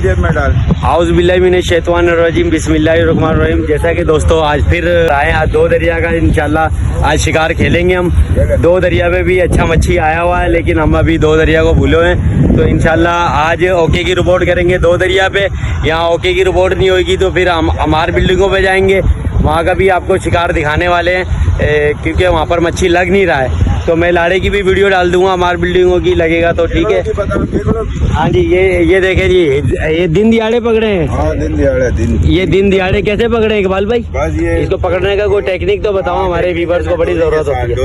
जेब में डाल। आउज़ बिल्लाहि मिनश शैतानिर रजीम, बिस्मिल्लाहिर रहमानिर रहीम। जैसा कि दोस्तों आज फिर आए हैं दो दरिया का इंशाल्लाह आज शिकार खेलेंगे हम। दो दरिया में भी अच्छा मच्छी आया हुआ है, लेकिन हम अभी दो दरिया को भूले हैं। तो इंशाल्लाह आज ओके की रिपोर्ट करेंगे दो दरिया पे। यहाँ ओके की रिपोर्ट नहीं होगी तो फिर हम हमारी बिल्डिंगों पे जाएंगे, वहाँ का भी आपको शिकार दिखाने वाले हैं, क्योंकि वहाँ पर मच्छी लग नहीं रहा है। तो मैं लाड़े की भी वीडियो डाल दूंगा हमारी बिल्डिंगों की, लगेगा तो ठीक है। हाँ जी, ये देखे जी, ये दिन दिहाड़े पकड़े हैं। हाँ, दिन दिहाड़े ये दिन दिहाड़े कैसे पकड़े इकबाल भाई? बस ये इसको पकड़ने का कोई टेक्निक तो बताओ, हमारे व्यूवर्स को बड़ी जरूरत होती है।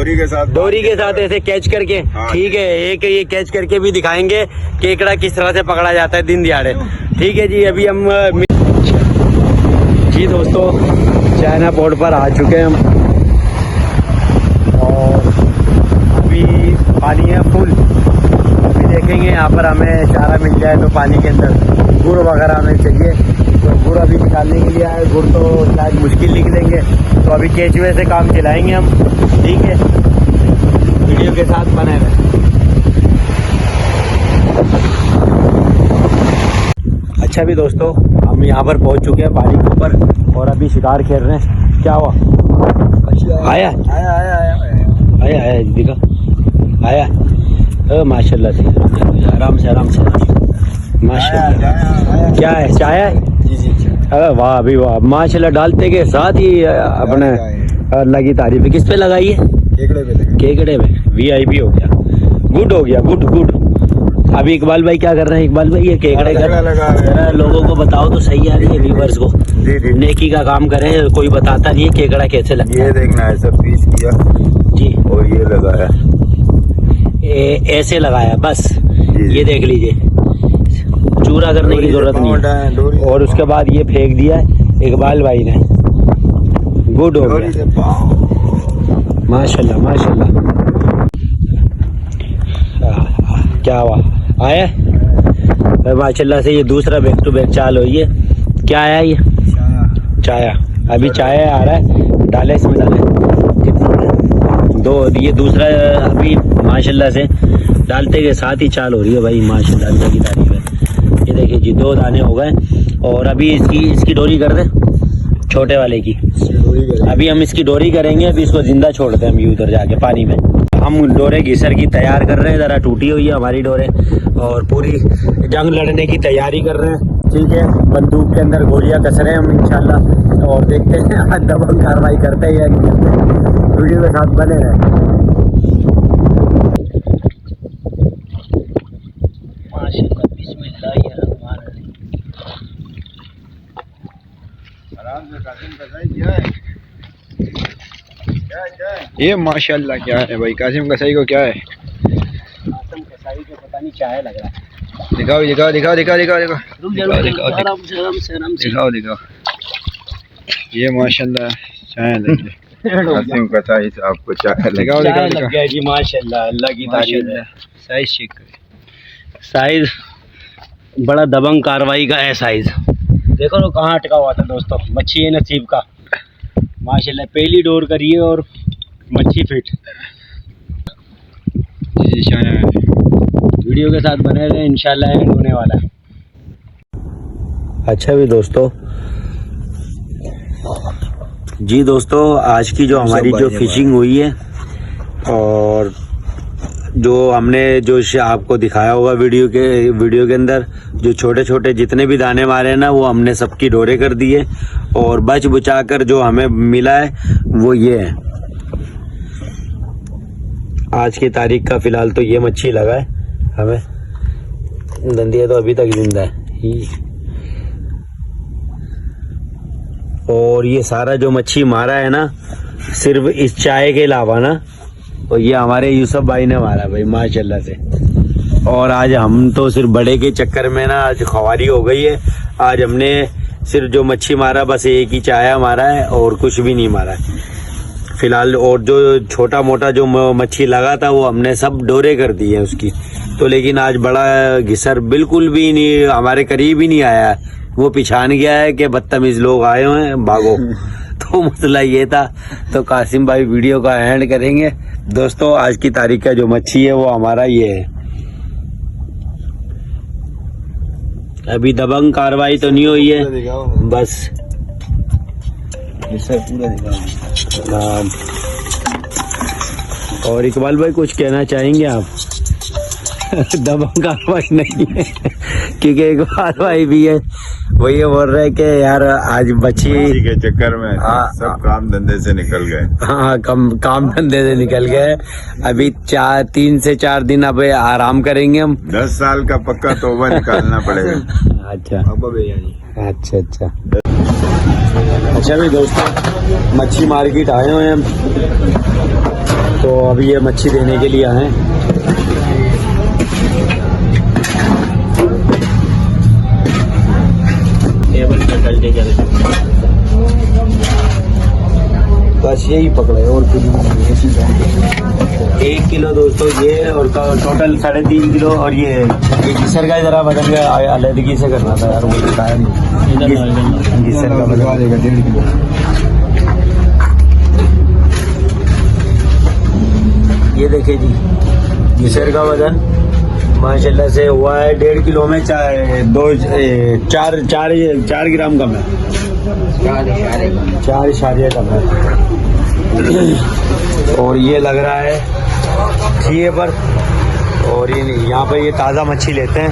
डोरी के साथ ऐसे कैच करके, ठीक है। एक ये कैच करके भी दिखाएंगे केकड़ा किस तरह से पकड़ा जाता है दिन दिहाड़े, ठीक है जी। अभी हम जी दोस्तों चाइना पोर्ट पर आ चुके हैं हम, और अभी पानी है फुल। अभी देखेंगे यहाँ पर हमें चारा मिल जाए तो पानी के अंदर गुड़ वगैरह हमें चाहिए, तो गुड़ अभी निकालने के लिए आए। गुड़ तो शायद मुश्किल निकलेंगे, तो अभी केचुए से काम चलाएंगे हम, ठीक है। वीडियो के साथ बने रहें। अच्छा भी दोस्तों, हम यहाँ पर पहुँच चुके हैं पानी के ऊपर और अभी शिकार खेल रहे हैं। क्या हुआ? आया दिखा, आया माशाल्लाह से, आराम से माशाल्लाह। क्या है, चाय है? अरे वाह अभी वाह, माशाल्लाह। डालते के साथ ही अपने अल्लाह की तारीफ है। किस पे लगाई है? केकड़े में। वीआईपी हो गया, गुड हो गया, गुड। अभी इकबाल भाई क्या कर रहे हैं? इकबाल भाई ये केकड़े का लोगों को बताओ तो सही आ रही है, व्यूवर्स को। नेकी का काम करें, कोई बताता नहीं है केकड़ा कैसे लगता है। ये देखना है, सब पीस किया जी, और ये लगाया, ऐसे लगाया बस। ये देख लीजिए, चूरा करने की जरूरत नहीं है। और उसके बाद ये फेंक दिया इकबाल भाई ने, गुड हो गया, माशाल्लाह। क्या हुआ? आया माशाल्लाह से। ये दूसरा बैक टू बैक चाल हुई है। क्या आया? ये चाया। अभी चाया आ रहा है, डाले इसमें, डाले दो। ये दूसरा अभी माशाल्लाह से डालते के साथ ही चाल हो रही है भाई, माशाल्लाह अल्लाह की तारीफ है। ये देखिए जी, 2 दाने हो गए। और अभी इसकी डोरी कर दे, छोटे वाले की। अभी हम इसकी डोरी करेंगे। अभी इसको जिंदा छोड़ते हैं हम उधर जाके पानी में। हम डोरे घिसर की तैयार कर रहे हैं, ज़रा टूटी हुई है हमारी डोरे, और पूरी जंग लड़ने की तैयारी कर रहे हैं, ठीक है। बंदूक के अंदर गोलियां कस रहे हैं हम इंशाल्लाह, और देखते हैं आज दबंग कार्रवाई करते हैं या नहीं करते। वीडियो के साथ बने रहे। माशाल्लाह, बिस्मिल्लाहिर्रहमानिर्रहीम। आराम से कासिम कसाई क्या है? ये माशाल्लाह क्या है भाई? कासिम कसाई को क्या है? कासिम कसाई को पता नहीं क्या है, लग रहा है। दिखाओ। ये माशाल्लाह चाय लगी। कासिम कसाई साहब को चाय दिखाओ लग गया जी, माशाल्लाह अल्लाह की तारीफ है। साइज चेक साइज बड़ा दबंग कार्रवाई का है साइज। देखो तो कहाँ अटका हुआ था दोस्तों, मच्छी है नसीब का, माशाल्लाह। पहली डोर करिए और मच्छी फिट। वीडियो के साथ बने रहे, इंशाल्लाह एंड होने वाला है। अच्छा भी दोस्तों जी, दोस्तों आज की जो हमारी जो फिशिंग हुई है, और जो हमने जो आपको दिखाया होगा वीडियो के अंदर, जो छोटे छोटे जितने भी दाने मारे हैं ना, वो हमने सबकी डोरे कर दिए। और बच बुचा कर जो हमें मिला है वो ये है। आज की तारीख का फिलहाल तो ये मच्छी लगा है हमें। दंदिया तो अभी तक जिंदा है। और ये सारा जो मच्छी मारा है ना, सिर्फ इस चाय के अलावा ना, और ये हमारे यूसुफ भाई ने मारा भाई, माशाल्लाह से। और आज हम तो सिर्फ बड़े के चक्कर में ना, आज ख्वारी हो गई है। आज हमने सिर्फ जो मच्छी मारा बस एक ही चाया मारा है, और कुछ भी नहीं मारा है फिलहाल। और जो छोटा मोटा जो मच्छी लगा था वो हमने सब डोरे कर दी है उसकी। तो लेकिन आज बड़ा घिसर बिल्कुल भी नहीं हमारे करीब ही नहीं आया, वो पिछान गया है कि बदतमीज लोग आए हुए हैं, भागो। तो मसला ये था। तो कासिम भाई वीडियो का एंड करेंगे। दोस्तों आज की तारीख का जो मच्छी है वो हमारा ये है, अभी दबंग कार्रवाई तो नहीं हुई है, बस पूरा दिखाओ। और इकबाल भाई कुछ कहना चाहेंगे आप? दबंग कार्रवाई नहीं है क्योंकि इकबाल भाई भी है, वो ये बोल रहे कि यार आज बच्ची के चक्कर में सब काम धंधे से निकल गए। हाँ, काम धंधे से निकल गए। अभी 3 से 4 दिन अब आराम करेंगे हम। 10 साल का पक्का तौबा निकालना पड़ेगा। अच्छा अच्छा अच्छा अच्छा भाई दोस्तों, मच्छी मार्केट आए हुए हैं हम, तो अभी ये मच्छी देने के लिए आए हैं। बस यही पकड़े और कुछ नहीं। 1 किलो दोस्तों ये, और टोटल 3.5 किलो। और ये घिसर का जरा वजन का अलहदगी से करना था यार, वो बताया नहीं। घिसर का वजन 1.5 किलो। ये देखिए जी, घिसर का वजन माशाल्लाह से हुआ है 1.5 किलो में 4 ग्राम कम है, 4 इशारे कम है। और ये लग रहा है ठिये पर, और ये यहाँ पर ये ताज़ा मच्छी लेते हैं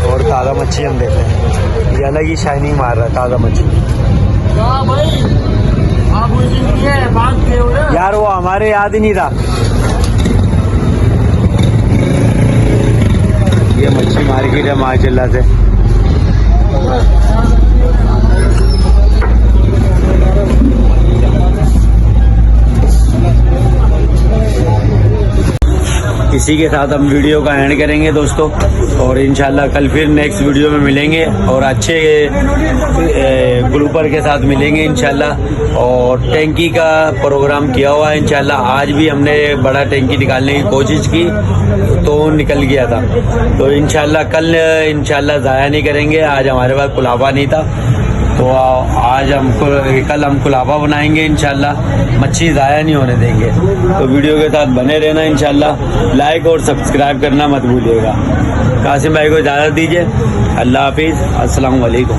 और ताज़ा मच्छी हम देते हैं। ये अलग ही शाइनिंग मार रहा है ताज़ा मच्छी। यार वो हमारे याद ही नहीं था। ये मच्छी मार्केट है माशाल्लाह से। इसी के साथ हम वीडियो का एंड करेंगे दोस्तों, और इंशाल्लाह कल फिर नेक्स्ट वीडियो में मिलेंगे और अच्छे ग्रुपर के साथ मिलेंगे इंशाल्लाह। और टैंकी का प्रोग्राम किया हुआ है इंशाल्लाह। आज भी हमने बड़ा टैंकी निकालने की कोशिश की तो निकल गया था, तो इंशाल्लाह कल इंशाल्लाह ज़ाया नहीं करेंगे। आज हमारे पास कुलाबा नहीं था, तो आज कल हम कुलाबा बनाएंगे इंशाल्लाह। मच्छी ज़ाया नहीं होने देंगे, तो वीडियो के साथ बने रहना इंशाल्लाह। लाइक और सब्सक्राइब करना मत भूलिएगा। कासिम भाई को इजाज़त दीजिए। अल्लाह हाफिज़, अस्सलाम वालेकुम।